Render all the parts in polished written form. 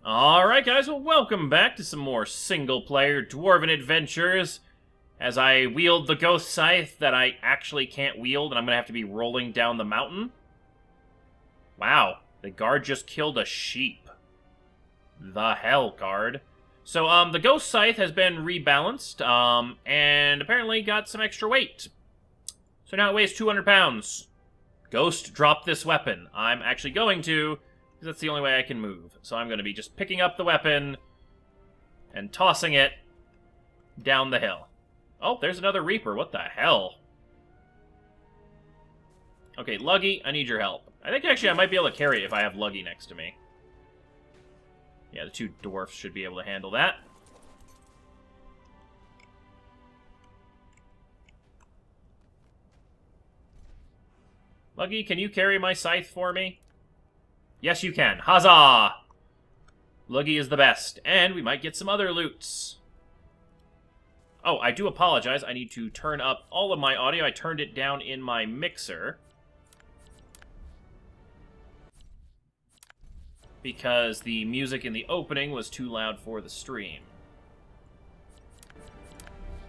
Alright guys, well welcome back to some more single-player Dwarven adventures as I wield the ghost scythe that I actually can't wield and I'm gonna have to be rolling down the mountain. Wow, the guard just killed a sheep. The hell, guard. So, the ghost scythe has been rebalanced, and apparently got some extra weight. So now it weighs 200 pounds. Ghost, drop this weapon. I'm actually going to, because that's the only way I can move. So I'm going to be just picking up the weapon and tossing it down the hill. Oh, there's another Reaper. What the hell? Okay, Luggy, I need your help. I think actually I might be able to carry it if I have Luggy next to me. Yeah, the two dwarfs should be able to handle that. Luggy, can you carry my scythe for me? Yes, you can. Huzzah! Luggy is the best. And we might get some other loots. Oh, I do apologize. I need to turn up all of my audio. I turned it down in my mixer. Because the music in the opening was too loud for the stream.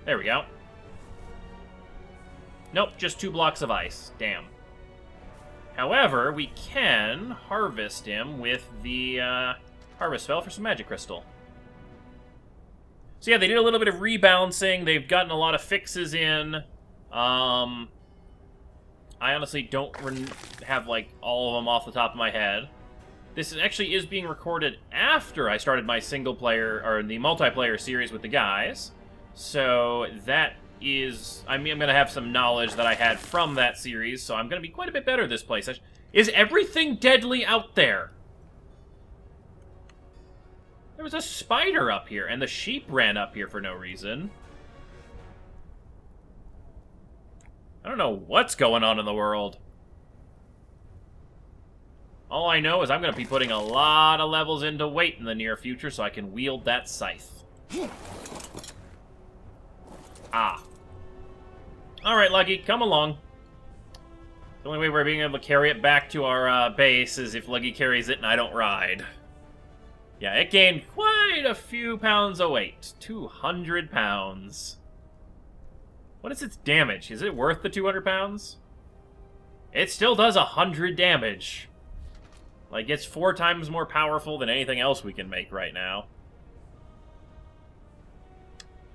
There we go. Nope, just 2 blocks of ice. Damn. However, we can harvest him with the harvest spell for some magic crystal. So yeah, they did a little bit of rebalancing. They've gotten a lot of fixes in. I honestly don't have like all of them off the top of my head. This actually is being recorded after I started my single-player, or the multiplayer series with the guys. So that is... I mean, I'm going to have some knowledge that I had from that series, so I'm going to be quite a bit better this playset. Is everything deadly out there? There was a spider up here, and the sheep ran up here for no reason. I don't know what's going on in the world. All I know is I'm going to be putting a lot of levels into weight in the near future so I can wield that scythe. Ah. Alright, Luggy, come along. The only way we're being able to carry it back to our base is if Luggy carries it and I don't ride. Yeah, it gained quite a few pounds of weight. 200 pounds. What is its damage? Is it worth the 200 pounds? It still does 100 damage. Like, it's 4 times more powerful than anything else we can make right now.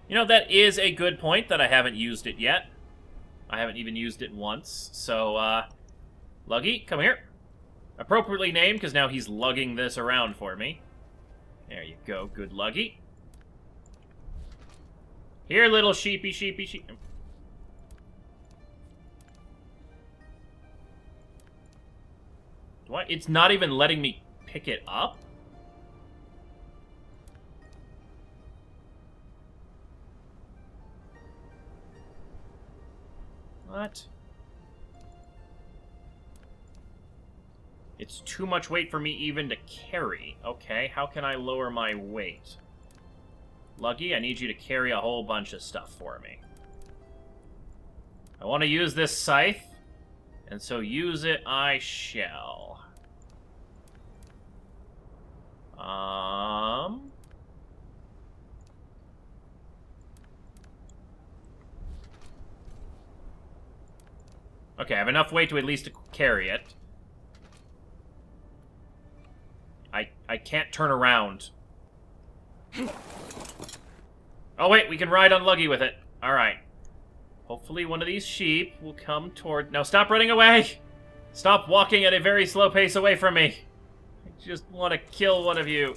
You know, that is a good point that I haven't used it yet. I haven't even used it once. So, Luggy, come here. Appropriately named, because now he's lugging this around for me. There you go, good Luggy. Here, little sheepy, sheepy, sheep. What? It's not even letting me pick it up? What? It's too much weight for me even to carry. Okay, how can I lower my weight? Luggy, I need you to carry a whole bunch of stuff for me. I want to use this scythe, and so use it I shall. Okay, I have enough weight to at least carry it. I can't turn around. Oh wait, we can ride on Luggy with it. Alright. Hopefully one of these sheep will come toward... Now stop running away! Stop walking at a very slow pace away from me. I just want to kill one of you.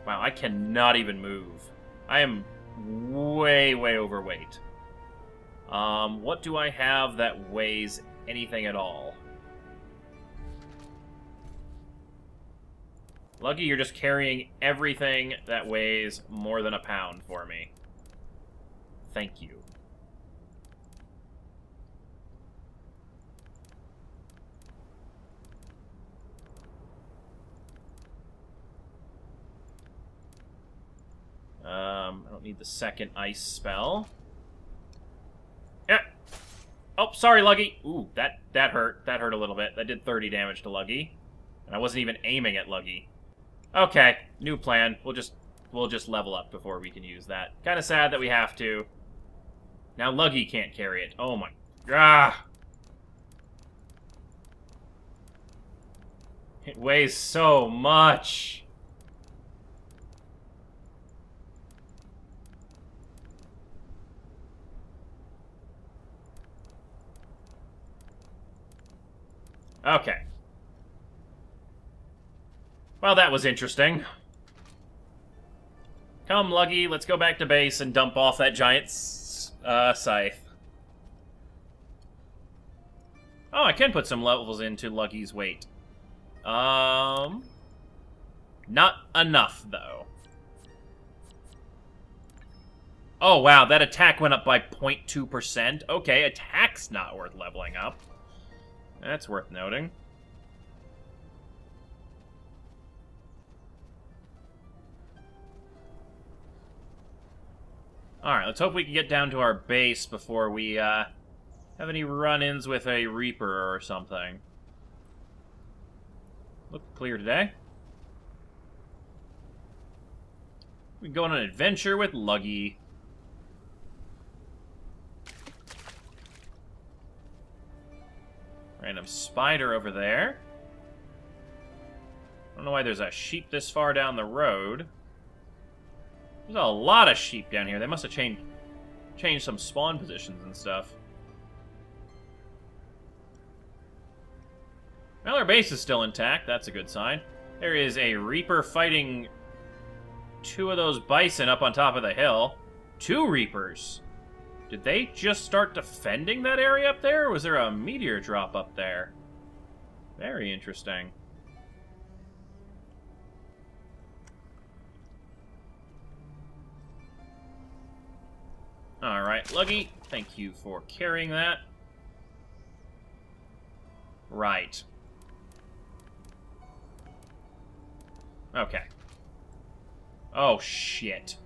Wow, I cannot even move. I am way, way overweight. What do I have that weighs anything at all? Luggy, you're just carrying everything that weighs more than a pound for me. Thank you. I don't need the second ice spell. Yeah. Oh, sorry, Luggy. Ooh, that hurt. That hurt a little bit. That did 30 damage to Luggy. And I wasn't even aiming at Luggy. Okay, new plan. We'll just level up before we can use that. Kind of sad that we have to. Now Luggy can't carry it. Oh my... Ah! It weighs so much. Okay. Well, that was interesting. Come, Luggy, let's go back to base and dump off that giant scythe. Oh, I can put some levels into Luggy's weight. Not enough, though. Oh, wow, that attack went up by 0.2%. Okay, attack's not worth leveling up. That's worth noting. Alright, let's hope we can get down to our base before we have any run-ins with a Reaper or something. Look clear today. We can go on an adventure with Luggy. Random spider over there. I don't know why there's a sheep this far down the road. There's a lot of sheep down here. They must have changed some spawn positions and stuff. Well, our base is still intact. That's a good sign. There is a Reaper fighting two of those bison up on top of the hill. 2 Reapers. Did they just start defending that area up there, or was there a meteor drop up there? Very interesting. Alright, Luggy, thank you for carrying that. Right. Okay. Oh, shit.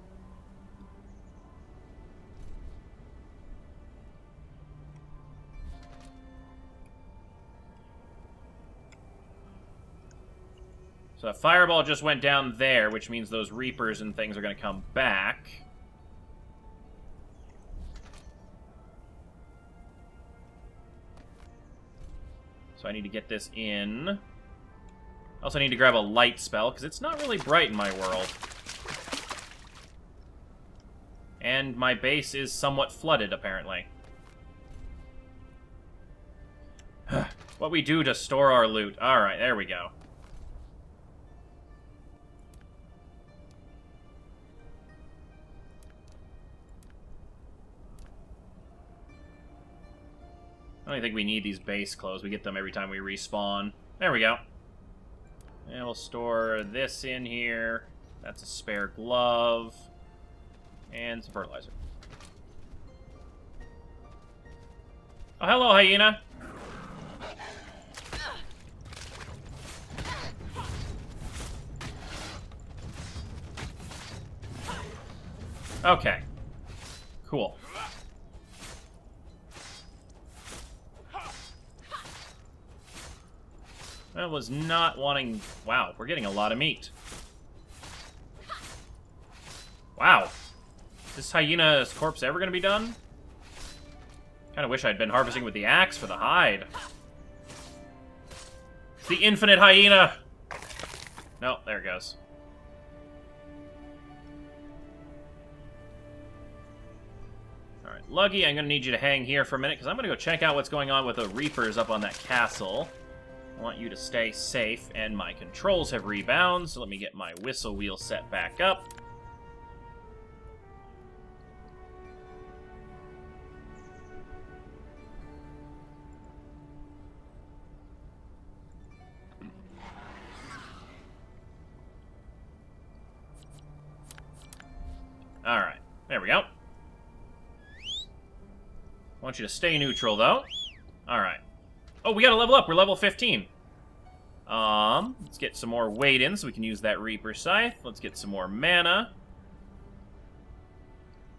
So a fireball just went down there, which means those Reapers and things are going to come back. So I need to get this in. I also need to grab a light spell, because it's not really bright in my world. And my base is somewhat flooded, apparently. What we do to store our loot. Alright, there we go. I don't think we need these base clothes. We get them every time we respawn. There we go. And we'll store this in here. That's a spare glove. And some fertilizer. Oh, hello, hyena. Okay. Cool. I was not wanting... Wow, we're getting a lot of meat. Wow. Is this hyena's corpse ever going to be done? Kind of wish I'd been harvesting with the axe for the hide. It's the infinite hyena! No, there it goes. Alright, Luggy, I'm going to need you to hang here for a minute, because I'm going to go check out what's going on with the Reapers up on that castle. I want you to stay safe, and my controls have rebound, so let me get my whistle wheel set back up. Alright, there we go. I want you to stay neutral, though. Alright. Oh, we gotta level up. We're level 15. Let's get some more weight in so we can use that Reaper Scythe. Let's get some more mana.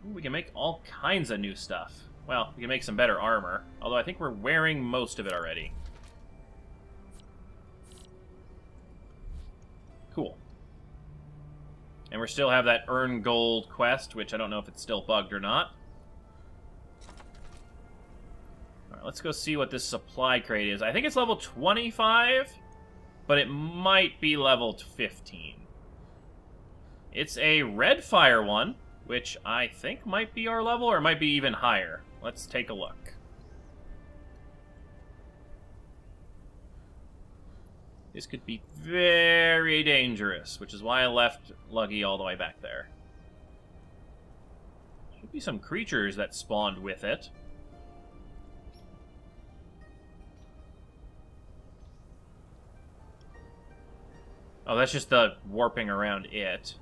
Ooh, we can make all kinds of new stuff. Well, we can make some better armor. Although I think we're wearing most of it already. And we still have that earn gold quest, which I don't know if it's still bugged or not. Alright, let's go see what this supply crate is. I think it's level 25, but it might be level 15. It's a red fire one, which I think might be our level, or it might be even higher. Let's take a look. This could be very dangerous, which is why I left Luggy all the way back there. Should be some creatures that spawned with it. Oh, that's just the warping around it.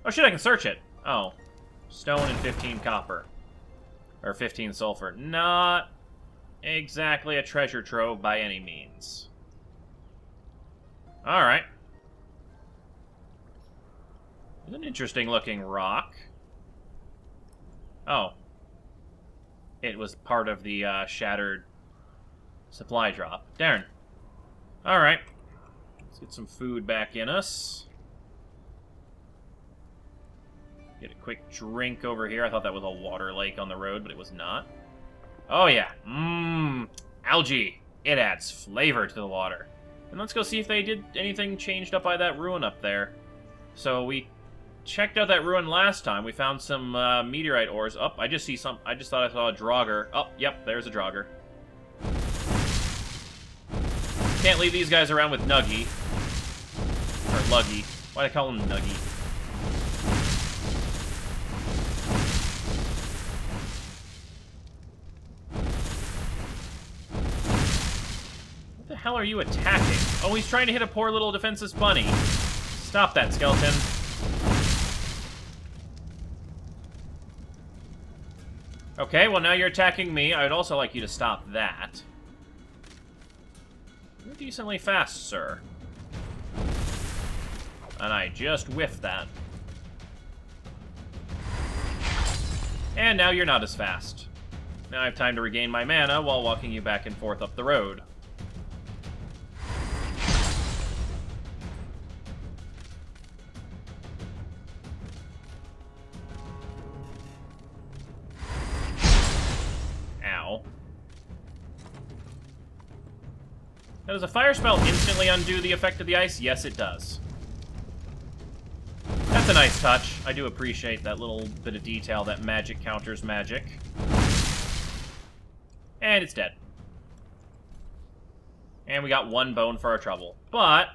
Oh shit, I can search it. Oh. Stone and 15 copper. Or 15 sulfur. Not exactly a treasure trove by any means. Alright. It's an interesting looking rock. Oh. It was part of the shattered supply drop. Darn. Alright. Let's get some food back in us. Get a quick drink over here. I thought that was a water lake on the road, but it was not. Oh, yeah. Mmm. Algae. It adds flavor to the water. And let's go see if they did anything changed up by that ruin up there. So we checked out that ruin last time. We found some meteorite ores. Oh, I just thought I saw a Draugr. Oh, yep, there's a Draugr. Can't leave these guys around with Nuggy. Or Luggy. Why'd I call him Nuggy? What the hell are you attacking? Oh, he's trying to hit a poor little defenseless bunny. Stop that, skeleton. Okay, well now you're attacking me. I'd also like you to stop that. You're decently fast, sir. And I just whiffed that. And now you're not as fast. Now I have time to regain my mana while walking you back and forth up the road. Now, does a fire spell instantly undo the effect of the ice? Yes, it does. That's a nice touch. I do appreciate that little bit of detail that magic counters magic. And it's dead. And we got one bone for our trouble. But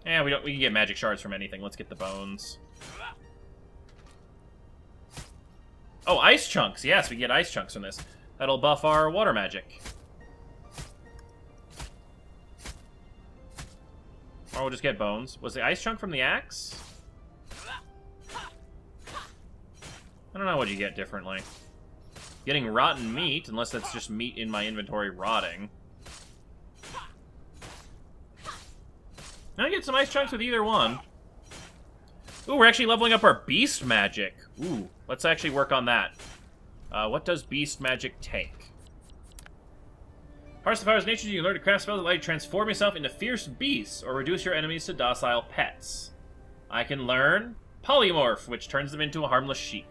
and we can get magic shards from anything. Let's get the bones. Oh, ice chunks. Yes, we get ice chunks from this. That'll buff our water magic. Or we'll just get bones. Was the ice chunk from the axe? I don't know what you get differently. Getting rotten meat, unless that's just meat in my inventory rotting. Now I get some ice chunks with either one. Ooh, we're actually leveling up our beast magic. Ooh, let's actually work on that. What does beast magic take? Parts of the power's nature, you can learn to craft spells that allow you to transform yourself into fierce beasts, or reduce your enemies to docile pets. I can learn Polymorph, which turns them into a harmless sheep.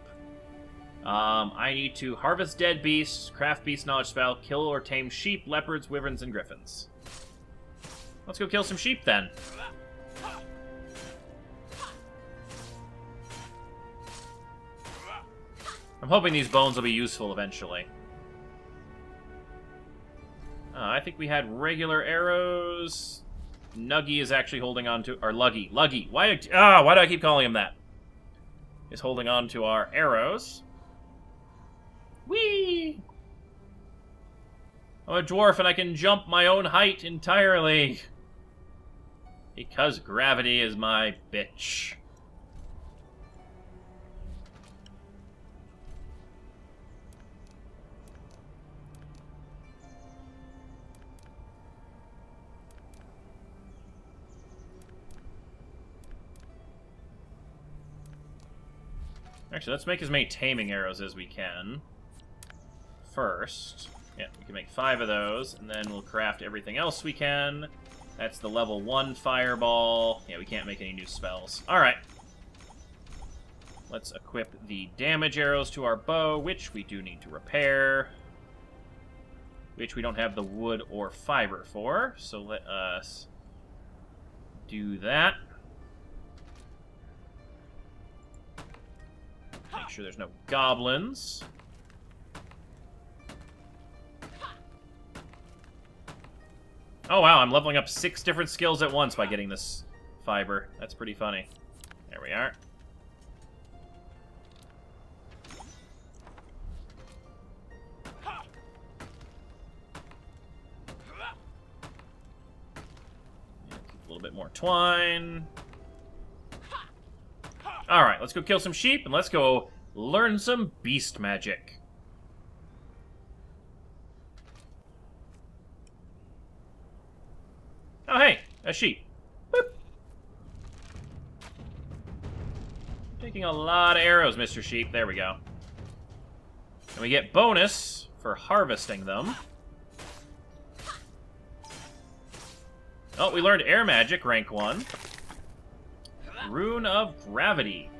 I need to harvest dead beasts, craft beast knowledge spell, kill or tame sheep, leopards, wyverns, and griffins. Let's go kill some sheep, then. I'm hoping these bones will be useful eventually. I think we had regular arrows. Nuggy is actually holding on to... Or Luggy. Luggy. Why do I keep calling him that? Is holding on to our arrows. Whee! I'm a dwarf and I can jump my own height entirely. Because gravity is my bitch. Actually, let's make as many taming arrows as we can. first. Yeah, we can make 5 of those, and then we'll craft everything else we can. That's the level 1 fireball. Yeah, we can't make any new spells. Alright. Let's equip the damage arrows to our bow, which we do need to repair. Which we don't have the wood or fiber for, so let us do that. Make sure there's no goblins. Oh wow, I'm leveling up 6 different skills at once by getting this fiber. That's pretty funny. There we are. A little bit more twine. Alright, let's go kill some sheep, and let's go learn some beast magic. Oh, hey, a sheep. Boop. Taking a lot of arrows, Mr. Sheep. There we go. And we get bonus for harvesting them. Oh, we learned air magic, rank 1. Rune of Gravity.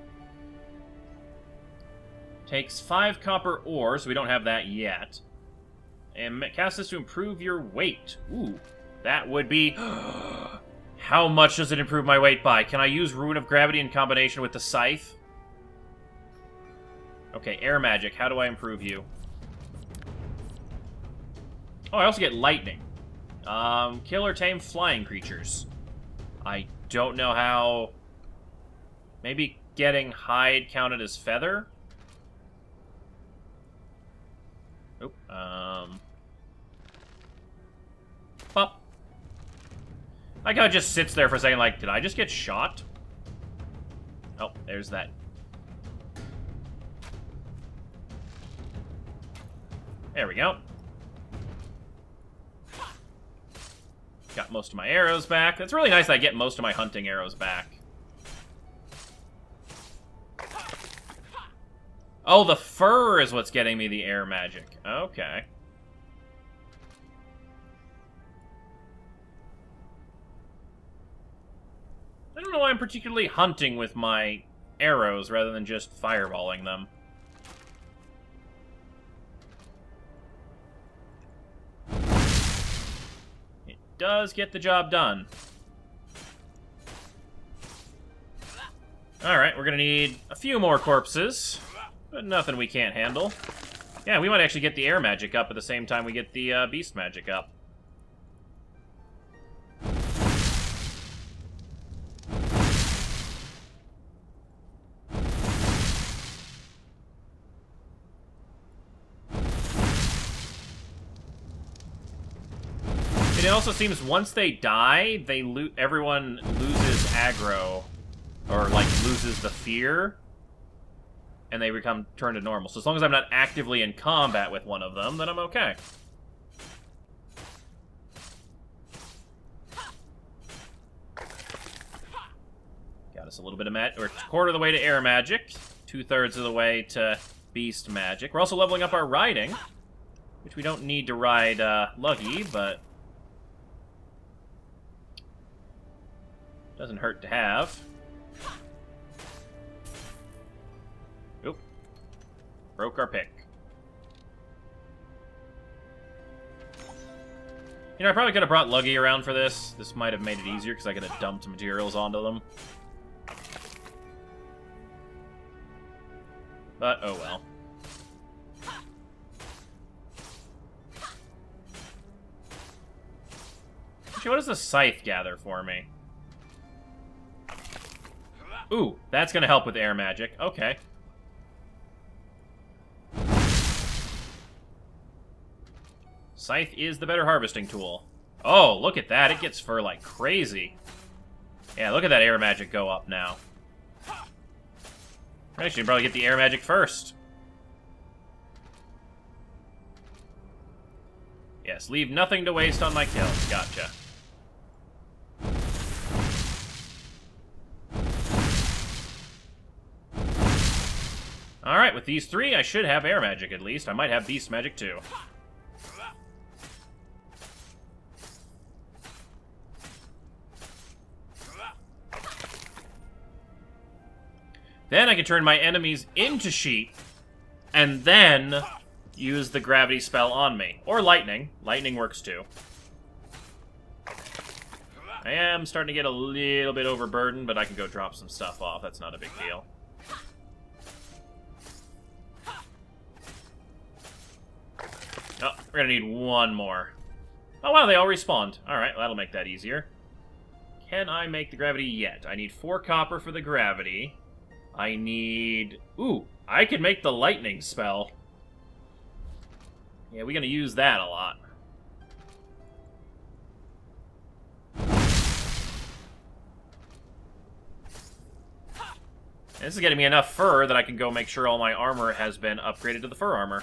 Takes 5 copper ore, so we don't have that yet. And cast this to improve your weight. Ooh, that would be... How much does it improve my weight by? Can I use Rune of Gravity in combination with the scythe? Okay, air magic. How do I improve you? Oh, I also get lightning. Kill or tame flying creatures. I don't know how... Maybe getting hide counted as feather? Oop, Pop. That guy just sits there for a second like, did I just get shot? Oh, there's that. There we go. Got most of my arrows back. It's really nice that I get most of my hunting arrows back. Oh, the fur is what's getting me the air magic. Okay. I don't know why I'm particularly hunting with my arrows rather than just fireballing them. It does get the job done. Alright, we're gonna need a few more corpses. But nothing we can't handle. Yeah, we might actually get the air magic up at the same time we get the beast magic up. It also seems once they die, everyone loses aggro, or like loses the fear. And they turn to normal. So as long as I'm not actively in combat with one of them, then I'm okay. Got us a little bit of or a quarter of the way to air magic, 2/3 of the way to beast magic. We're also leveling up our riding, which we don't need to ride Luggy, but doesn't hurt to have. Broke our pick. You know, I probably could have brought Luggy around for this. This might have made it easier because I could have dumped materials onto them. But, oh well. Actually, what does the scythe gather for me? Ooh, that's going to help with air magic. Okay. Scythe is the better harvesting tool. Oh, look at that. It gets fur like crazy. Yeah, look at that air magic go up now. I should probably get the air magic first. Yes, leave nothing to waste on my kills. Gotcha. Alright, with these three, I should have air magic at least. I might have beast magic too. Then I can turn my enemies into sheep, and then use the gravity spell on me. Or lightning. Lightning works too. I am starting to get a little bit overburdened, but I can go drop some stuff off. That's not a big deal. Oh, we're gonna need one more. Oh wow, they all respawned. Alright, that'll make that easier. Can I make the gravity yet? I need 4 copper for the gravity. I need... Ooh, I can make the lightning spell. Yeah, we're gonna use that a lot. And this is getting me enough fur that I can go make sure all my armor has been upgraded to the fur armor.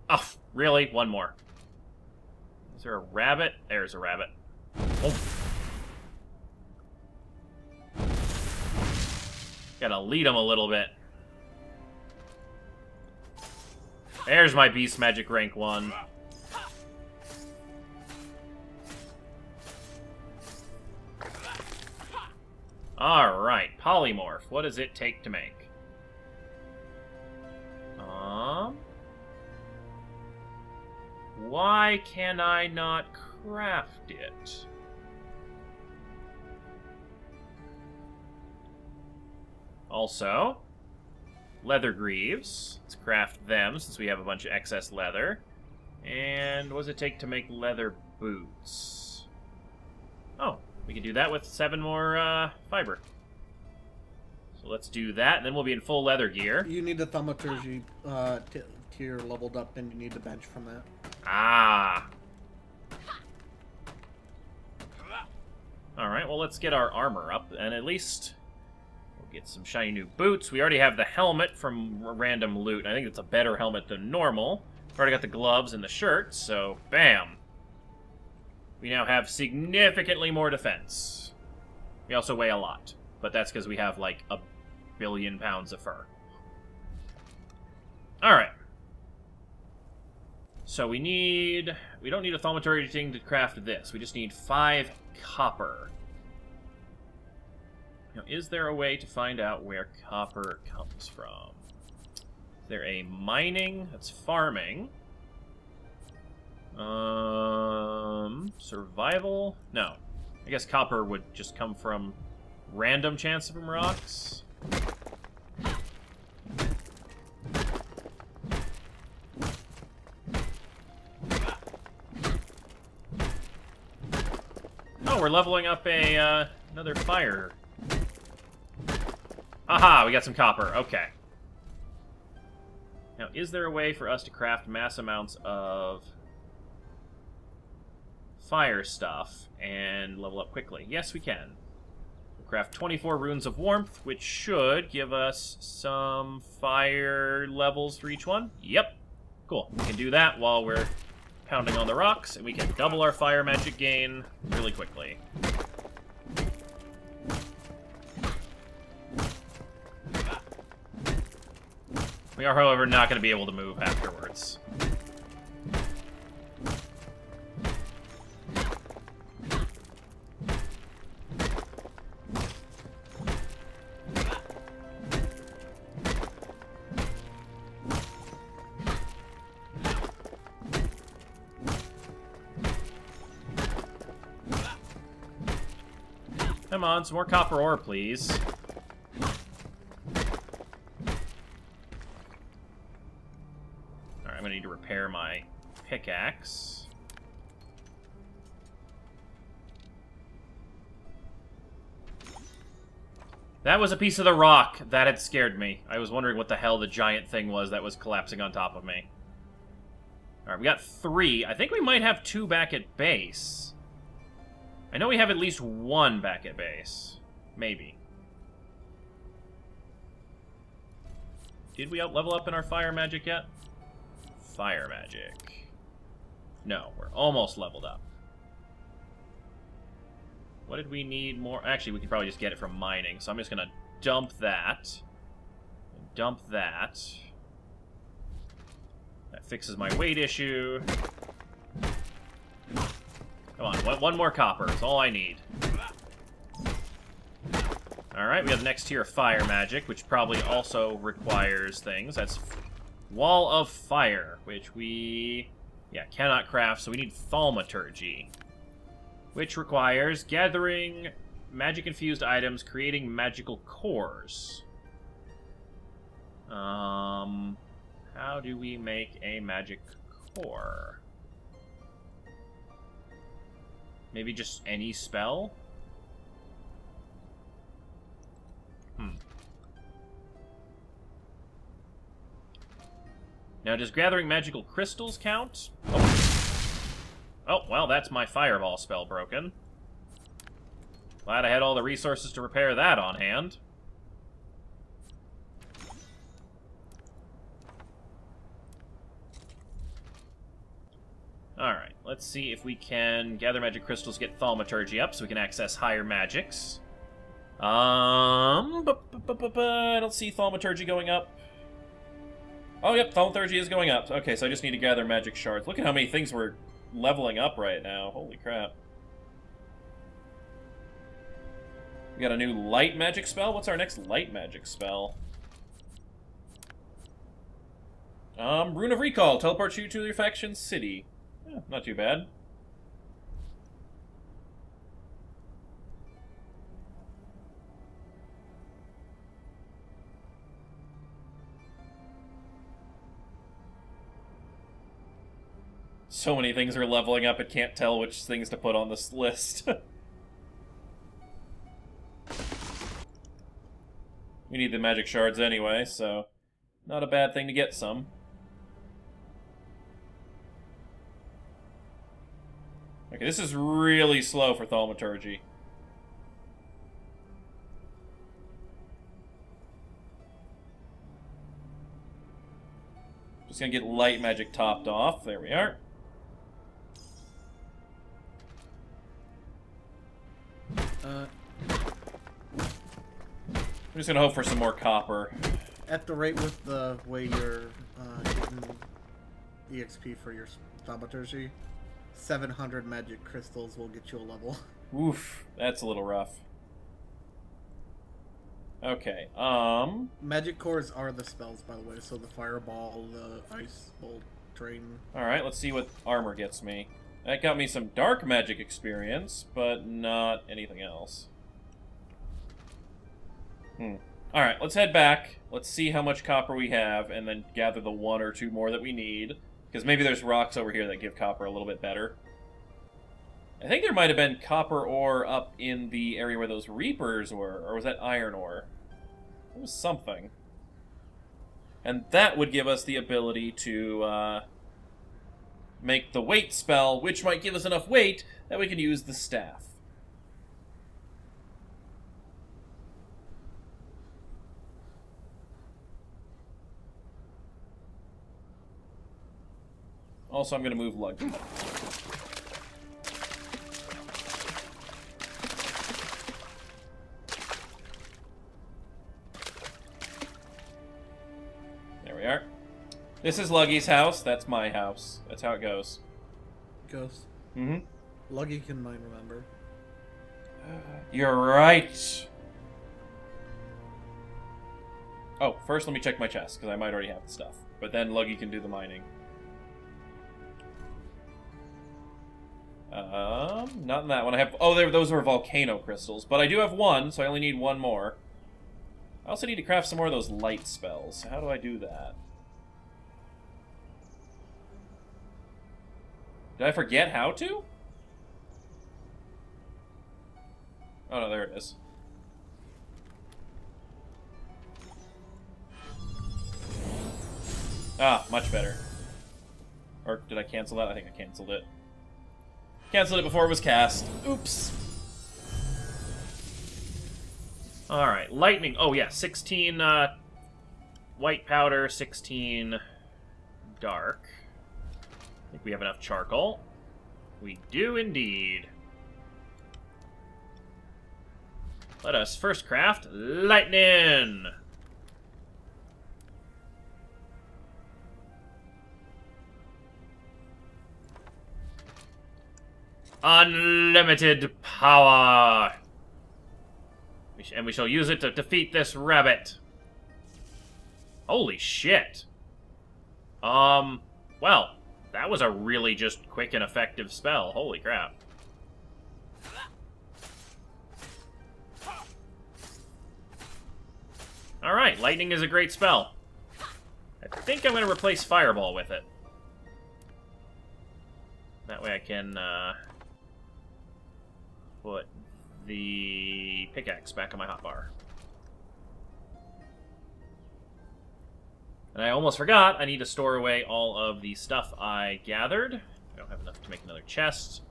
Oh, really? One more. Is there a rabbit? There's a rabbit. Oh. Gotta lead him a little bit. There's my beast magic rank 1. Alright, polymorph. What does it take to make? Why can I not craft it? Also, leather greaves. Let's craft them since we have a bunch of excess leather. And what does it take to make leather boots? Oh, we can do that with 7 more fiber. So let's do that, and then we'll be in full leather gear. You need the thaumaturgy tier leveled up, and you need the bench from that. Ah. Alright, well, let's get our armor up, and at least we'll get some shiny new boots. We already have the helmet from random loot. I think it's a better helmet than normal. We've already got the gloves and the shirt, so bam. We now have significantly more defense. We also weigh a lot, but that's because we have like 1 billion pounds of fur. Alright. So we don't need a thaumaturgy thing to craft this. We just need 5 copper. Now, is there a way to find out where copper comes from? Is there a mining? That's farming. Survival? No. I guess copper would just come from random chance from rocks. Oh, we're leveling up a, another fire. Aha, we got some copper. Okay. Now, is there a way for us to craft mass amounts of fire stuff and level up quickly? Yes, we can. We'll craft 24 runes of warmth, which should give us some fire levels for each one. Yep. Cool. We can do that while we're pounding on the rocks, and we can double our fire magic gain really quickly. We are, however, not going to be able to move afterwards. Come on, some more copper ore, please. Alright, I'm gonna need to repair my pickaxe. That was a piece of the rock. That had scared me. I was wondering what the hell the giant thing was that was collapsing on top of me. Alright, we got 3. I think we might have 2 back at base. I know we have at least 1 back at base. Maybe. Did we level up in our fire magic yet? Fire magic. No, we're almost leveled up. What did we need more? Actually, we could probably just get it from mining, so I'm just gonna dump that. Dump that. That fixes my weight issue. Come on, one more copper. That's all I need. Alright, we have the next tier of fire magic, which probably also requires things. That's Wall of Fire, which we... yeah, cannot craft, so we need thaumaturgy. Which requires gathering magic-infused items, creating magical cores. How do we make a magic core? Maybe just any spell? Now, does gathering magical crystals count? Oh, well, that's my fireball spell broken. Glad I had all the resources to repair that on hand. Alright, let's see if we can gather magic crystals, get thaumaturgy up, so we can access higher magics. I don't see thaumaturgy going up. Oh, yep, thaumaturgy is going up. Okay, so I just need to gather magic shards. Look at how many things we're leveling up right now. Holy crap. We got a new light magic spell? What's our next light magic spell? Rune of Recall. Teleports you to your faction's city. Yeah, not too bad. So many things are leveling up, it can't tell which things to put on this list. We need the magic shards anyway, so not a bad thing to get some. Okay, this is really slow for thaumaturgy. Just gonna get light magic topped off. There we are. I'm just gonna hope for some more copper. At the rate with the way you're getting EXP for your thaumaturgy, 700 magic crystals will get you a level. Oof, that's a little rough. Okay, Magic cores are the spells, by the way, so the fireball, the ice bolt, drain. Alright, let's see what armor gets me. That got me some dark magic experience, but not anything else. Alright, let's head back. Let's see how much copper we have, and then gather the one or two more that we need. Because maybe there's rocks over here that give copper a little bit better. I think there might have been copper ore up in the area where those reapers were, or was that iron ore? It was something. And that would give us the ability to make the weight spell, which might give us enough weight that we can use the staff. Also, I'm going to move Lucky. There we are. This is Luggy's house. That's my house. That's how it goes. Ghost. Mm-hmm. Luggy can mine, remember. You're right. Oh, first let me check my chest, because I might already have the stuff. But then Luggy can do the mining. Not in that one. I have... oh, those were volcano crystals. But I do have one, so I only need one more. I also need to craft some more of those light spells. How do I do that? Did I forget how to? Oh, no, there it is. Ah, much better. Or did I cancel that? I think I canceled it. Canceled it before it was cast. Oops. Alright, lightning. Oh, yeah, 16 white powder, 16 dark. I think we have enough charcoal. We do indeed. Let us first craft lightning. Unlimited power. And we shall use it to defeat this rabbit. Holy shit. Well, that was a really just quick and effective spell. Holy crap. Alright, lightning is a great spell. I think I'm going to replace fireball with it. That way I can, put the pickaxe back on my hotbar. And I almost forgot, I need to store away all of the stuff I gathered. I don't have enough to make another chest.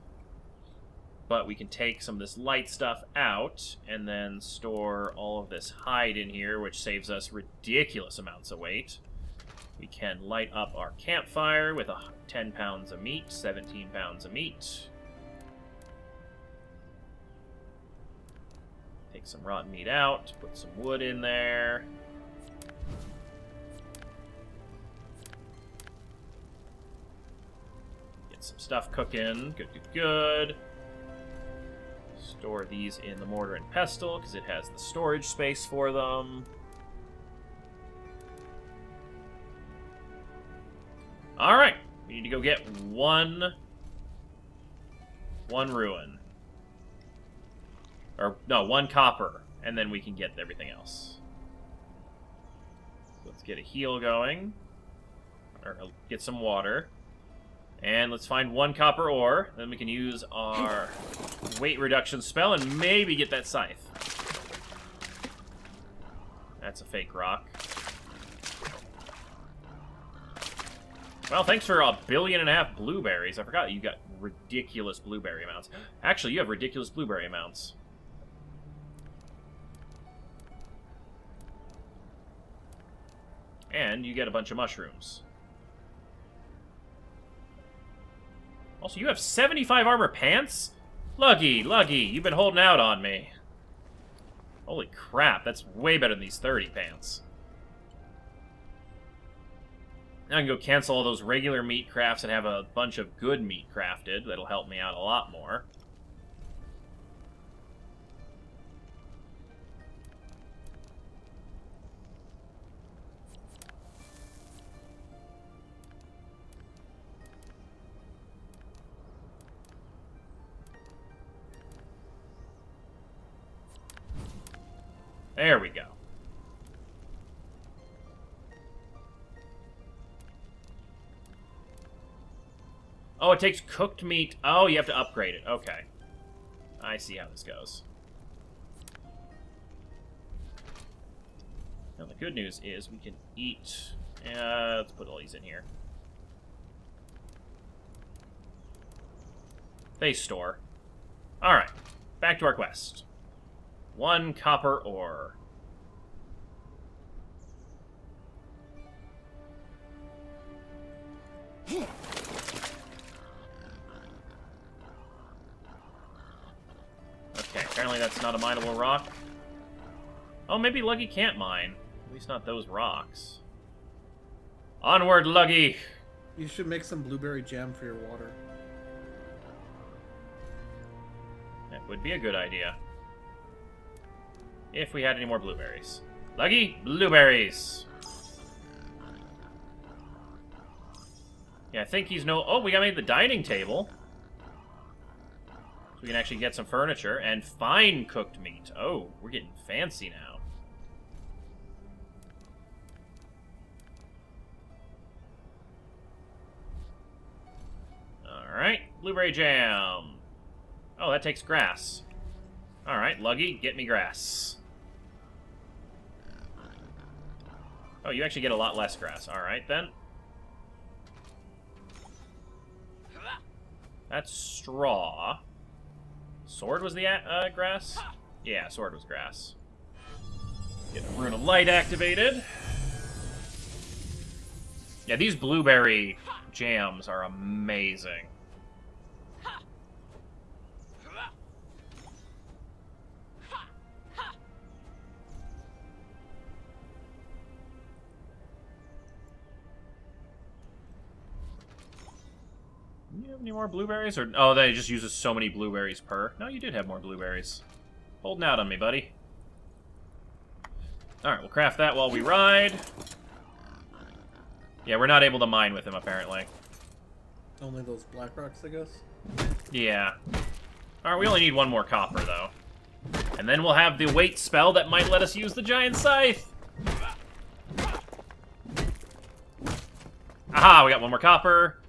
But we can take some of this light stuff out, and then store all of this hide in here, which saves us ridiculous amounts of weight. We can light up our campfire with 10 pounds of meat, 17 pounds of meat. Take some rotten meat out, put some wood in there. Get some stuff cooking. Good, good, good. Store these in the mortar and pestle, because it has the storage space for them. Alright, we need to go get one ruin. Or, no, one copper, and then we can get everything else. Let's get a heal going. Or get some water. And let's find one copper ore. Then we can use our weight reduction spell and maybe get that scythe. That's a fake rock. Well, thanks for 1.5 billion blueberries. I forgot you got ridiculous blueberry amounts. Actually, you have ridiculous blueberry amounts. And you get a bunch of mushrooms. Also, you have 75 armor pants? Luggy, you've been holding out on me. Holy crap, that's way better than these 30 pants. Now I can go cancel all those regular meat crafts and have a bunch of good meat crafted. That'll help me out a lot more. There we go. Oh, it takes cooked meat. Oh, you have to upgrade it. Okay. I see how this goes. Now, the good news is we can eat... let's put all these in here. Base store. Alright. Back to our quest. 1 copper ore. Okay, apparently that's not a mineable rock. Oh, maybe Luggy can't mine. At least not those rocks. Onward, Luggy! You should make some blueberry jam for your water. That would be a good idea. If we had any more blueberries. Luggy, blueberries! Yeah, I think he's no... Oh, we got made the dining table. So we can actually get some furniture and fine cooked meat. Oh, we're getting fancy now. Alright, blueberry jam. Oh, that takes grass. Alright, Luggy, get me grass. Oh, you actually get a lot less grass. Alright, then. That's straw. Sword was the grass? Yeah, sword was grass. Get a Rune of Light activated. Yeah, these blueberry jams are amazing. you have any more blueberries? Or oh, that just uses so many blueberries per. No, you did have more blueberries. Holding out on me, buddy. Alright, we'll craft that while we ride. Yeah, we're not able to mine with him, apparently. Only those black rocks, I guess? Yeah. Alright, we only need one more copper, though. And then we'll have the wait spell that might let us use the giant scythe. Aha, we got one more copper.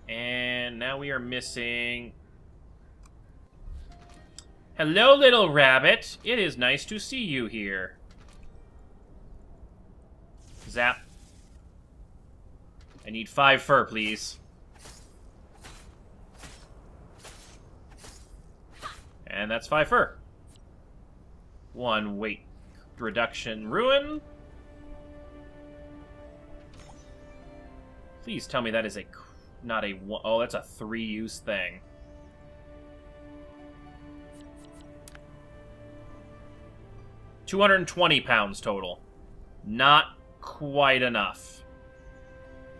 And now we are missing... Hello, little rabbit. It is nice to see you here. Zap. I need 5 fur, please. And that's 5 fur. 1 weight reduction ruin. Please tell me that is not a... Oh, that's a 3-use thing. £220 total. Not quite enough.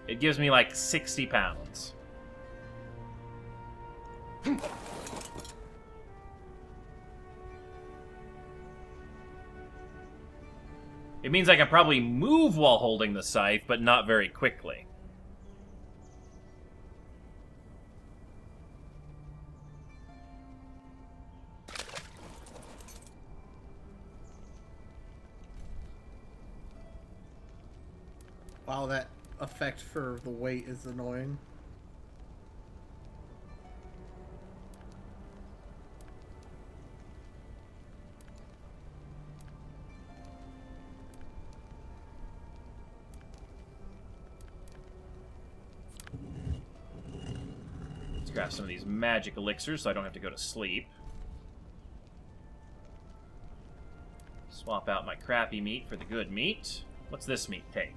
It gives me like 60 pounds. It means I can probably move while holding the scythe, but not very quickly. Wow, that effect for the weight is annoying. Let's grab some of these magic elixirs so I don't have to go to sleep. Swap out my crappy meat for the good meat. What's this meat take?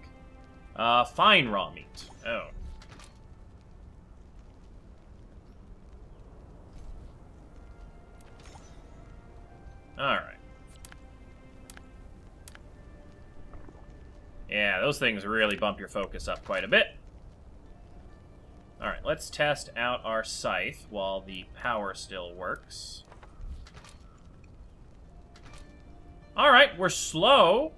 Fine raw meat. Oh. Alright. Yeah, those things really bump your focus up quite a bit. Alright, let's test out our scythe while the power still works. Alright, we're slow.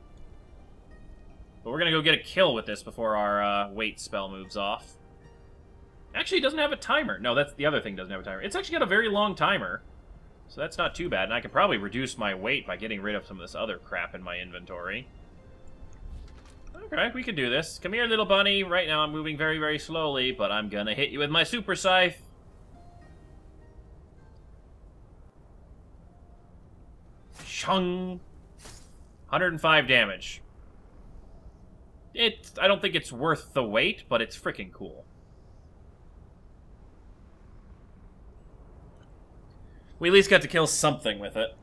But we're gonna go get a kill with this before our wait spell moves off. Actually, it doesn't have a timer. No, that's the other thing doesn't have a timer. It's actually got a very long timer. So that's not too bad. And I can probably reduce my weight by getting rid of some of this other crap in my inventory. Okay, we can do this. Come here, little bunny. Right now I'm moving very, very slowly, but I'm gonna hit you with my super scythe. Shung! 105 damage. I don't think it's worth the wait, but it's freaking cool. We at least got to kill something with it.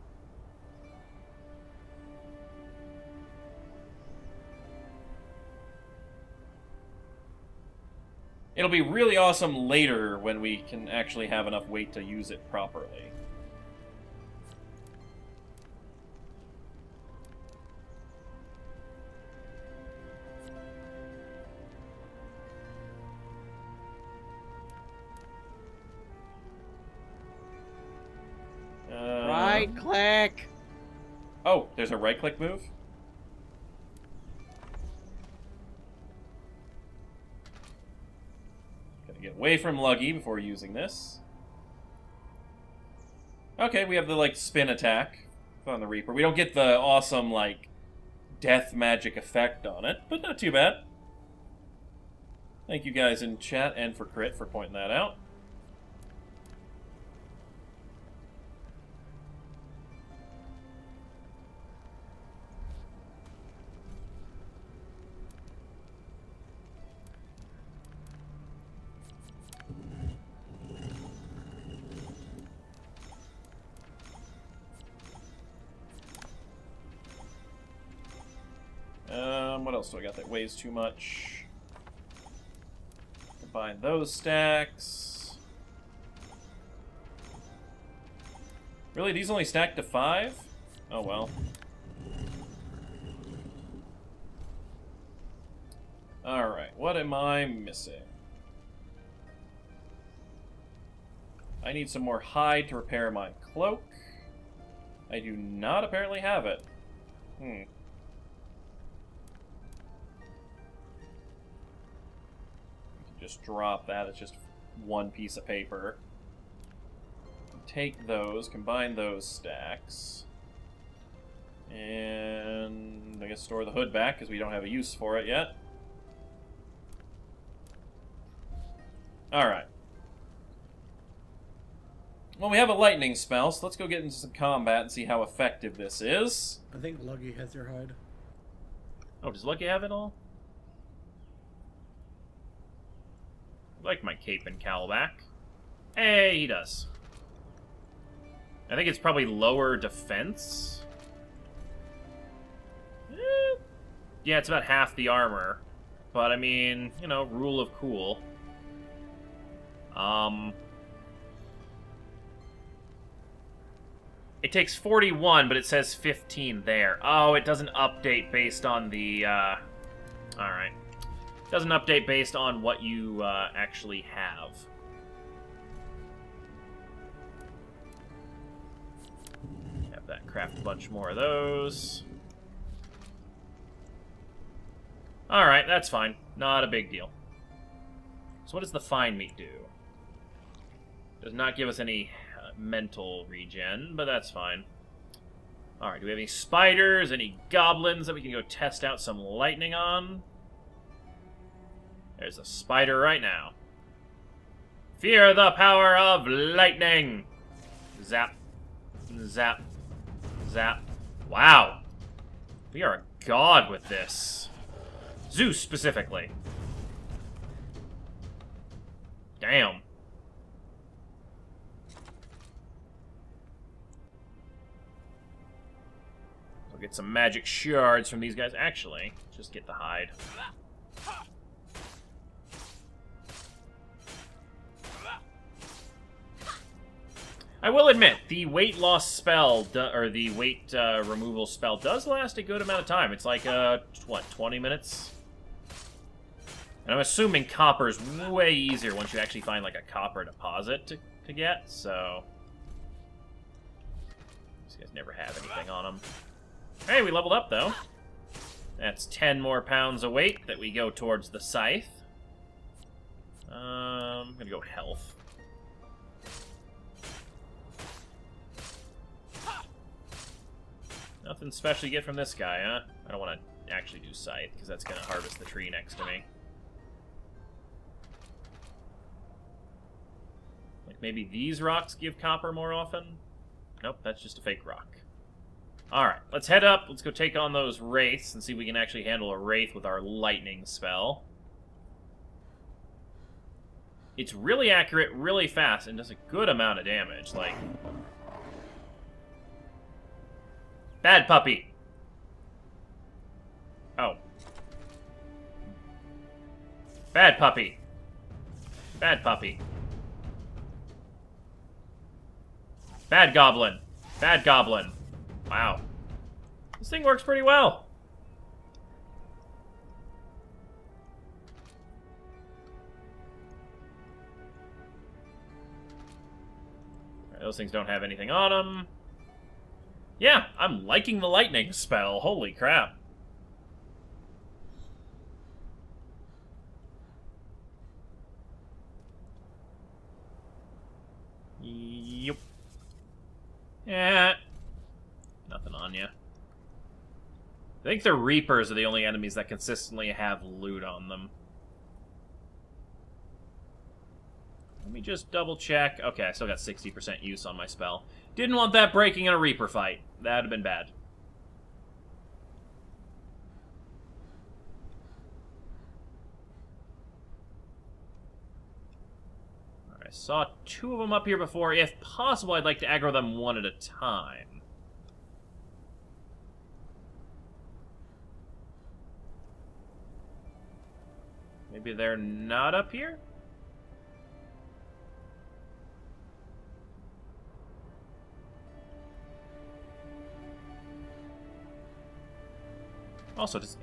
It'll be really awesome later when we can actually have enough weight to use it properly. Right click. Oh, there's a right click move? Gotta get away from Luggy before using this. Okay, we have the, like, spin attack on the Reaper. We don't get the awesome, like, death magic effect on it, but not too bad. Thank you guys in chat and for Crit for pointing that out. What else do I got that weighs too much? Combine those stacks. Really, these only stack to 5? Oh well. Alright, what am I missing? I need some more hide to repair my cloak. I do not apparently have it. Just drop that. It's just one piece of paper. Take those, combine those stacks, and I guess store the hood back because we don't have a use for it yet. Alright. Well, we have a lightning spell, so let's go get into some combat and see how effective this is. I think Luggy has your hide. Oh, does Lucky have it all? I like my cape and cowl back. Hey, he does. I think it's probably lower defense. Yeah, it's about half the armor. But, I mean, you know, rule of cool. It takes 41, but it says 15 there. Oh, it doesn't update based on the, Alright. Doesn't update based on what you, actually have. Have that craft a bunch more of those. Alright, that's fine. Not a big deal. So what does the fine meat do? Does not give us any mental regen, but that's fine. Alright, do we have any spiders, any goblins that we can go test out some lightning on? There's a spider right now. Fear the power of lightning! Zap. Zap. Zap. Wow. We are a god with this. Zeus, specifically. Damn. We'll get some magic shards from these guys. Actually, just get the hide. I will admit, the weight loss spell, or the weight removal spell, does last a good amount of time. It's like, what, 20 minutes? And I'm assuming copper's way easier once you actually find, like, a copper deposit to get, so... These guys never have anything on them. Hey, we leveled up, though. That's 10 more pounds of weight that we go towards the scythe. I'm gonna go health. Nothing special you get from this guy, huh? I don't want to actually do scythe, because that's going to harvest the tree next to me. Like, maybe these rocks give copper more often? Nope, that's just a fake rock. Alright, let's head up. Let's go take on those wraiths and see if we can actually handle a wraith with our lightning spell. It's really accurate, really fast, and does a good amount of damage. Like... Bad puppy. Oh. Bad puppy. Bad puppy. Bad goblin. Bad goblin. Wow. This thing works pretty well. Those things don't have anything on them. Yeah, I'm liking the lightning spell. Holy crap. Yep. Yeah. Nothing on you. I think the Reapers are the only enemies that consistently have loot on them. Let me just double check. Okay, I still got 60% use on my spell. Didn't want that breaking in a Reaper fight. That'd have been bad. Alright, I saw two of them up here before. If possible, I'd like to aggro them one at a time. Maybe they're not up here? Also, does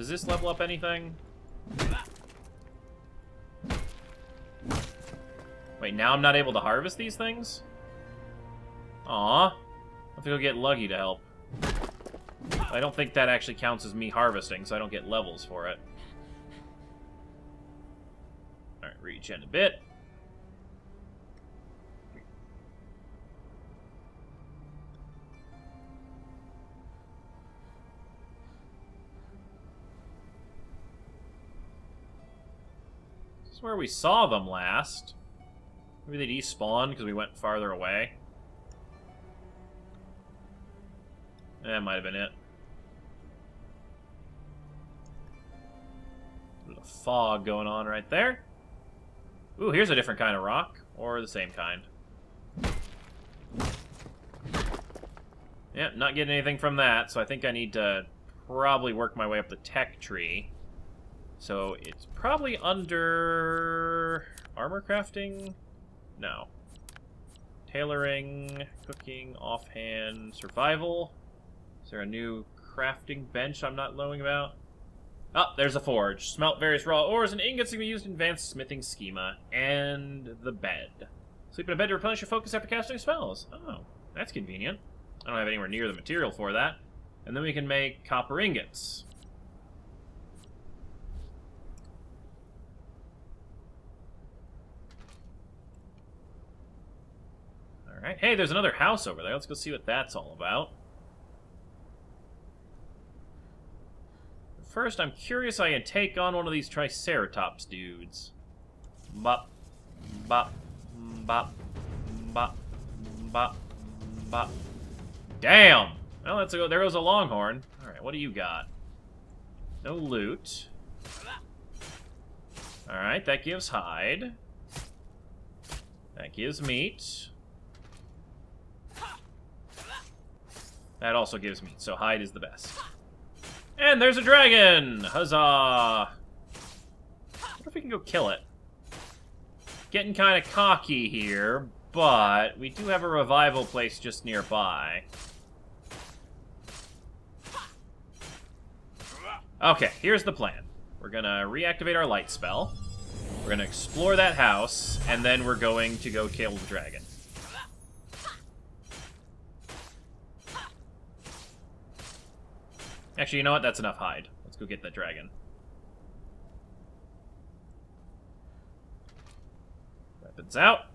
this level up anything? Wait, now I'm not able to harvest these things? Aw. I have to go get Luggy to help. I don't think that actually counts as me harvesting, so I don't get levels for it. Alright, regen a bit. This is where we saw them last. Maybe they despawned because we went farther away. That might have been it. There's a fog going on right there. Ooh, here's a different kind of rock. Or the same kind. Yeah, not getting anything from that, so I think I need to probably work my way up the tech tree. So it's probably under... armor crafting? No. Tailoring, cooking, offhand, survival. Is there a new crafting bench I'm not knowing about? Oh, there's a forge. Smelt various raw ores and ingots can be used in advanced smithing schema. And the bed. Sleep in a bed to replenish your focus after casting spells. Oh, that's convenient. I don't have anywhere near the material for that. And then we can make copper ingots. Alright, hey, there's another house over there. Let's go see what that's all about. First, I'm curious I can take on one of these Triceratops dudes. Bop, bop, bop, bop, bop, bop. Damn! Well, let's go. There goes a longhorn. Alright, what do you got? No loot. Alright, that gives hide. That gives meat. That also gives meat, so hide is the best. And there's a dragon! Huzzah! I wonder if we can go kill it. Getting kind of cocky here, but we do have a revival place just nearby. Okay, here's the plan. We're gonna reactivate our light spell. We're gonna explore that house, and then we're going to go kill the dragon. Actually, you know what? That's enough hide. Let's go get that dragon. Weapons out.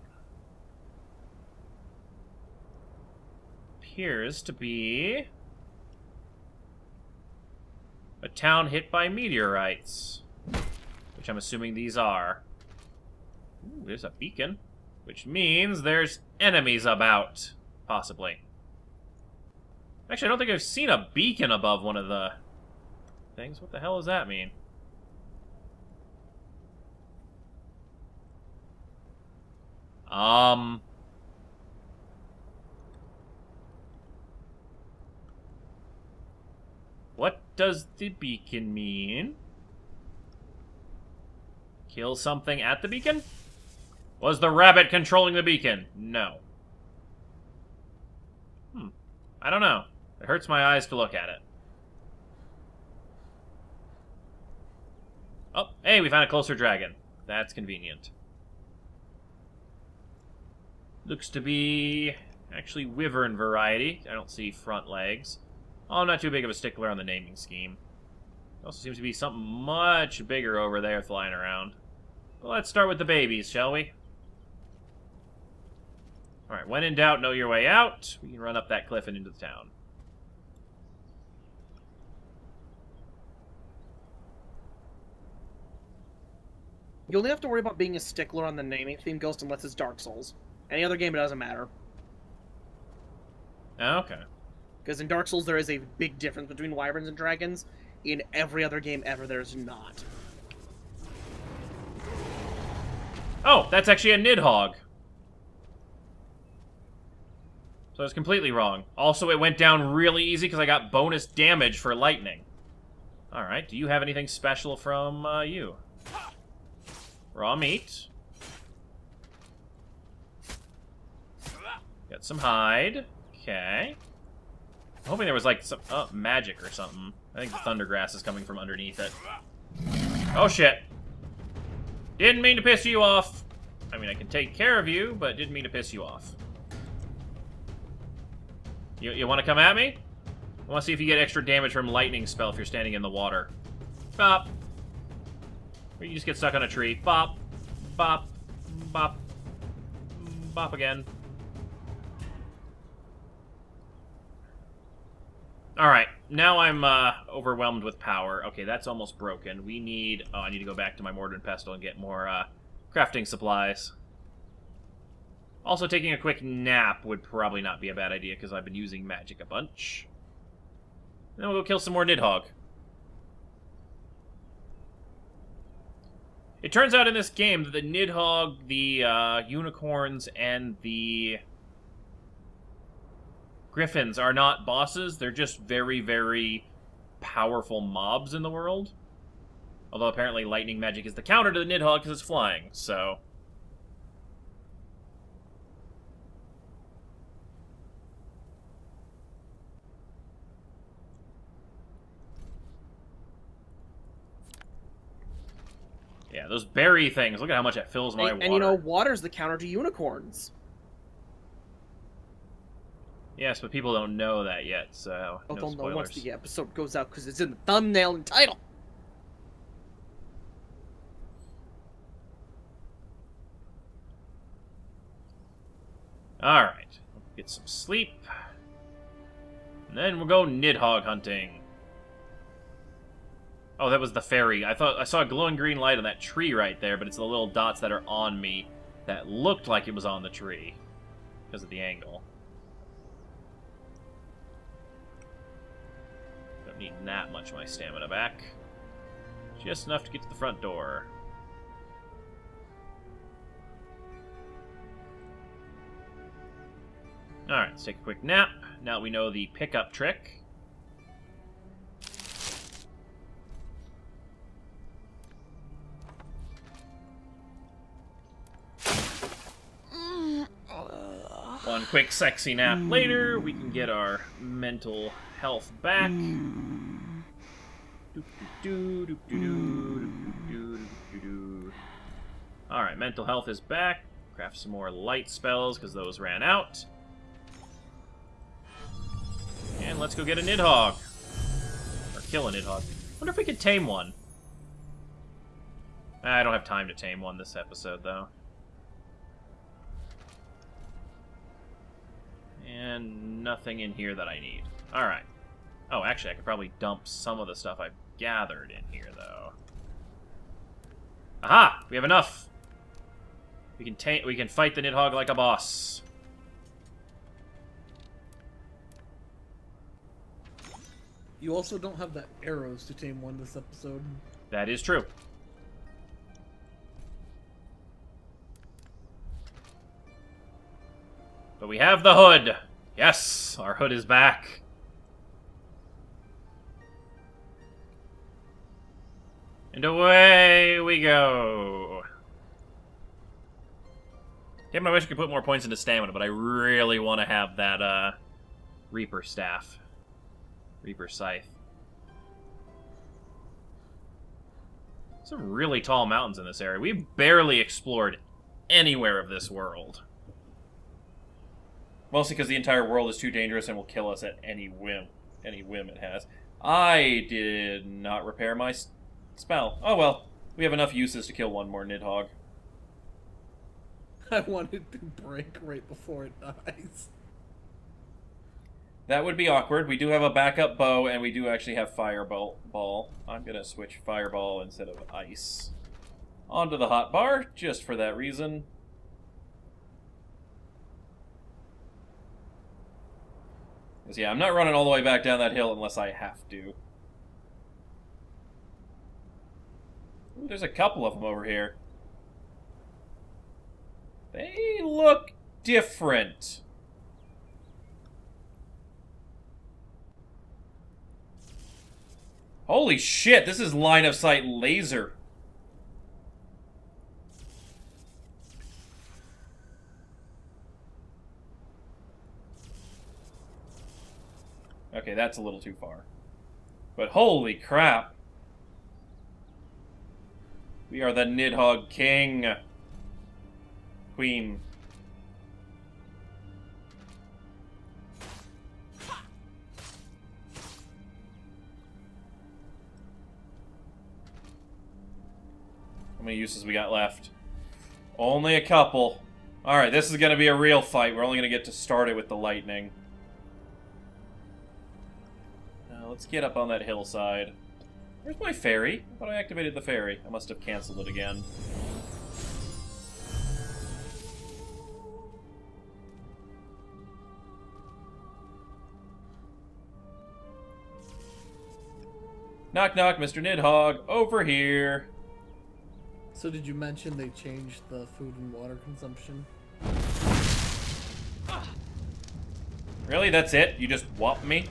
Appears to be a town hit by meteorites, which I'm assuming these are. Ooh, there's a beacon, which means there's enemies about, possibly. Actually, I don't think I've seen a beacon above one of the things. What the hell does that mean? What does the beacon mean? Kill something at the beacon? Was the rabbit controlling the beacon? No. I don't know. It hurts my eyes to look at it. Oh, hey, we found a closer dragon. That's convenient. Looks to be actually wyvern variety. I don't see front legs. Oh, I'm not too big of a stickler on the naming scheme. Also seems to be something much bigger over there flying around. Well, let's start with the babies, shall we? Alright, when in doubt, know your way out. We can run up that cliff and into the town. You only have to worry about being a stickler on the naming theme Ghost unless it's Dark Souls. Any other game, it doesn't matter. Okay. Because in Dark Souls, there is a big difference between wyverns and dragons. In every other game ever, there's not. Oh, that's actually a Nidhogg. So I was completely wrong. Also, it went down really easy because I got bonus damage for lightning. Alright, do you have anything special from you? Raw meat. Got some hide. Okay. I'm hoping there was like some magic or something. I think the thundergrass is coming from underneath it. Oh shit. Didn't mean to piss you off. I mean, I can take care of you, but didn't mean to piss you off. You want to come at me? I want to see if you get extra damage from lightning spell if you're standing in the water. Bop. Or you just get stuck on a tree. Bop. Bop. Bop. Bop again. Alright, now I'm overwhelmed with power. Okay, that's almost broken. We need... Oh, I need to go back to my mortar and pestle and get more crafting supplies. Also, taking a quick nap would probably not be a bad idea, because I've been using magic a bunch. And then we'll go kill some more Nidhogg. It turns out in this game that the Nidhogg, the unicorns, and the Griffins are not bosses. They're just very, very powerful mobs in the world. Although apparently lightning magic is the counter to the Nidhogg because it's flying, so... Yeah, those berry things. Look at how much that fills my water. And you know, water's the counter to unicorns. Yes, but people don't know that yet, so Oh, no they'll spoilers. know once the episode goes out because it's in the thumbnail and title. Alright, get some sleep. And then we'll go Nidhogg hunting. Oh, that was the fairy. I thought I saw a glowing green light on that tree right there, but it's the little dots that are on me that looked like it was on the tree because of the angle. Don't need that much of my stamina back. Just enough to get to the front door. Alright, let's take a quick nap. Now we know the pickup trick. One quick sexy nap later, we can get our mental health back. Alright, mental health is back. Craft some more light spells, because those ran out. And let's go get a Nidhogg. Or kill a Nidhogg. Wonder if we could tame one. I don't have time to tame one this episode, though. And nothing in here that I need. Alright. Oh, actually, I could probably dump some of the stuff I've gathered in here, though. Aha! We have enough! We can fight the Nidhogg like a boss. You also don't have the arrows to tame one this episode. That is true. But we have the hood! Yes! Our hood is back! And away we go! Damn, I wish I could put more points into stamina, but I really want to have that, Reaper Staff. Reaper Scythe. Some really tall mountains in this area. We've barely explored anywhere of this world. Mostly because the entire world is too dangerous and will kill us at any whim. Any whim it has. I did not repair my spell. Oh well. We have enough uses to kill one more Nidhogg. I wanted to break right before it dies. That would be awkward. We do have a backup bow, and we do actually have Fireball. I'm going to switch Fireball instead of Ice. Onto the hotbar, just for that reason. Because, yeah, I'm not running all the way back down that hill unless I have to. Ooh, there's a couple of them over here. They look different. Holy shit, this is line of sight laser. Okay, that's a little too far. But holy crap. We are the Nidhogg King. queen. How many uses we got left? Only a couple. Alright, this is going to be a real fight. We're only going to get to start it with the lightning. Now, let's get up on that hillside. Where's my ferry? I thought I activated the ferry. I must have canceled it again. Knock knock, Mr. Nidhogg. Over here. So did you mention they changed the food and water consumption? Really? That's it? You just whop me?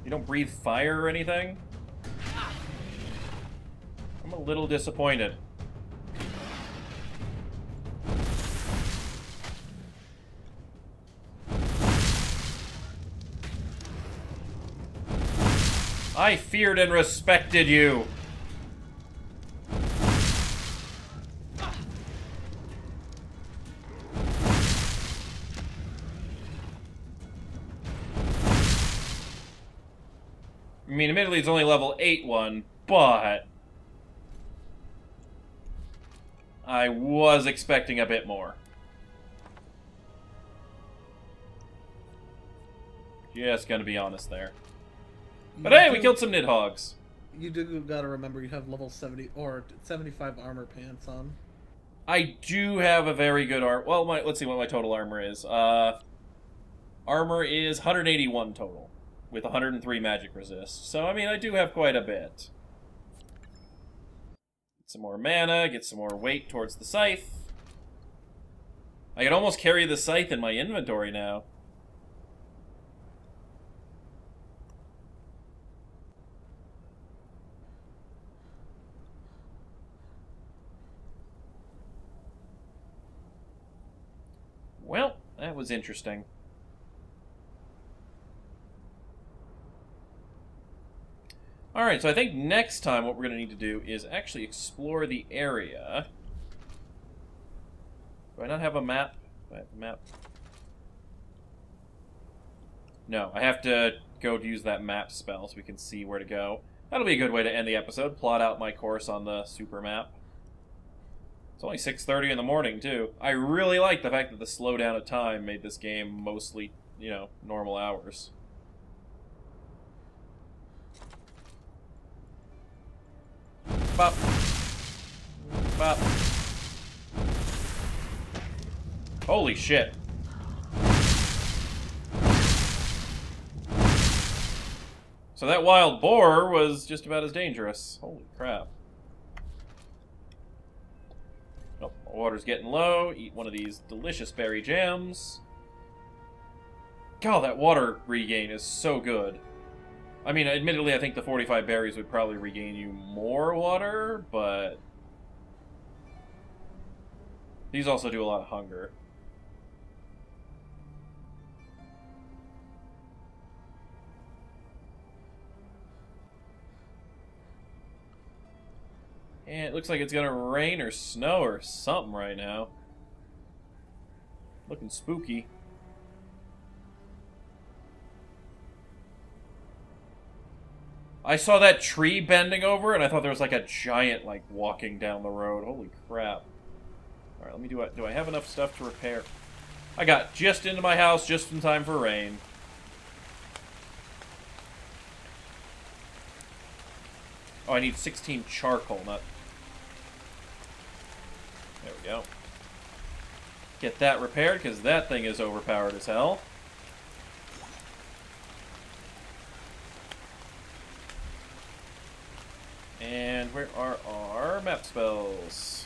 You don't breathe fire or anything? I'm a little disappointed. I feared and respected you. I mean, admittedly, it's only level 8 one, but I was expecting a bit more. Just gonna be honest there. But hey, we killed some Nidhoggs. You do gotta remember you have level 70 or 75 armor pants on. I do have a very good armor. Well, let's see what my total armor is. Armor is 181 total, with 103 magic resist. So, I mean, I do have quite a bit. Get some more mana, get some more weight towards the scythe. I can almost carry the scythe in my inventory now. Well, that was interesting. Alright, so I think next time what we're going to need to do is actually explore the area. Do I not have a map? Do I have a map? No, I have to go use that map spell so we can see where to go. That'll be a good way to end the episode. Plot out my course on the super map. It's only 6:30 in the morning, too. I really like the fact that the slowdown of time made this game mostly, you know, normal hours. Bop. Bop. Holy shit. So that wild boar was just about as dangerous. Holy crap. Oh, my water's getting low. Eat one of these delicious berry jams. God, that water regain is so good. I mean, admittedly, I think the 45 berries would probably regain you more water, but these also do a lot of hunger. And it looks like it's gonna rain or snow or something right now. Looking spooky. I saw that tree bending over, and I thought there was like a giant like walking down the road. Holy crap! All right, let me do I have enough stuff to repair? I got just into my house just in time for rain. Oh, I need 16 charcoal, not. There we go. Get that repaired, because that thing is overpowered as hell. And where are our map spells?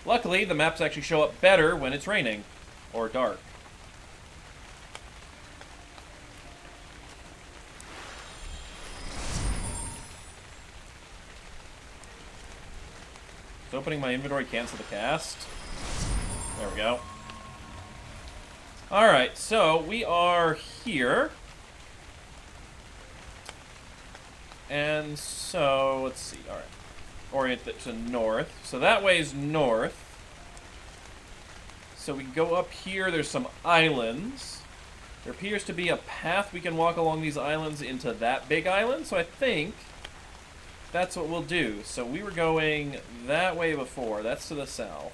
Luckily, the maps actually show up better when it's raining. Or dark. Is opening my inventory cancel the cast? There we go. Alright, so we are here. And so, let's see, alright. orient it to north. So that way's north. So we can go up here. There's some islands. There appears to be a path we can walk along these islands into that big island. So I think that's what we'll do. So we were going that way before. That's to the south.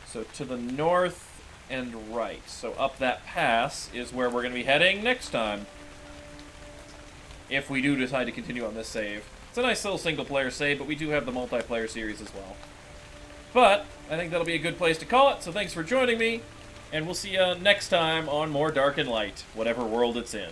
So to the north and right. So up that pass is where we're going to be heading next time. If we do decide to continue on this save. It's a nice little single-player save, but we do have the multiplayer series as well. But I think that'll be a good place to call it, so thanks for joining me, and we'll see you next time on more Dark and Light, whatever world it's in.